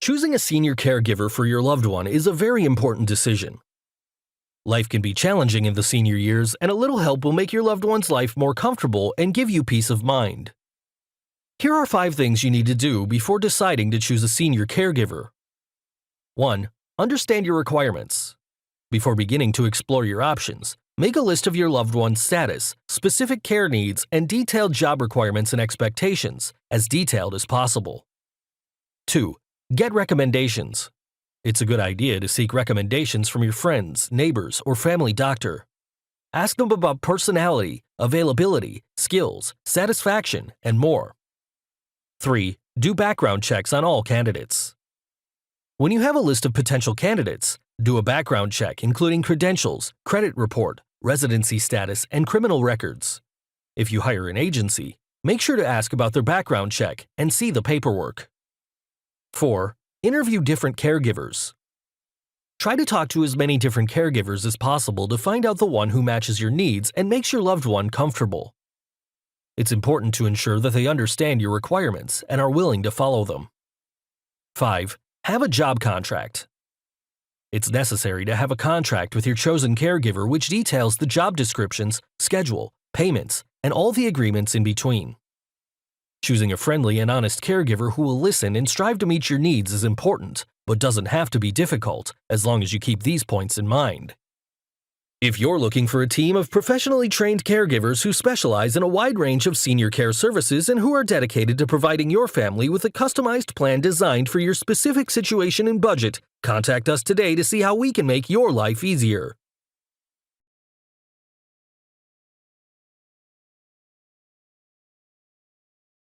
Choosing a senior caregiver for your loved one is a very important decision. Life can be challenging in the senior years, and a little help will make your loved one's life more comfortable and give you peace of mind. Here are 5 things you need to do before deciding to choose a senior caregiver. 1. Understand your requirements. Before beginning to explore your options, make a list of your loved one's status, specific care needs, and detailed job requirements and expectations, as detailed as possible. 2. Get recommendations. It's a good idea to seek recommendations from your friends, neighbors, or family doctor. Ask them about personality, availability, skills, satisfaction, and more. 3. Do background checks on all candidates. When you have a list of potential candidates, do a background check including credentials, credit report, residency status, and criminal records. If you hire an agency, make sure to ask about their background check and see the paperwork. 4. Interview different caregivers. Try to talk to as many different caregivers as possible to find out the one who matches your needs and makes your loved one comfortable. It's important to ensure that they understand your requirements and are willing to follow them. 5. Have a job contract. It's necessary to have a contract with your chosen caregiver which details the job descriptions, schedule, payments, and all the agreements in between. Choosing a friendly and honest caregiver who will listen and strive to meet your needs is important, but doesn't have to be difficult as long as you keep these points in mind. If you're looking for a team of professionally trained caregivers who specialize in a wide range of senior care services and who are dedicated to providing your family with a customized plan designed for your specific situation and budget, contact us today to see how we can make your life easier.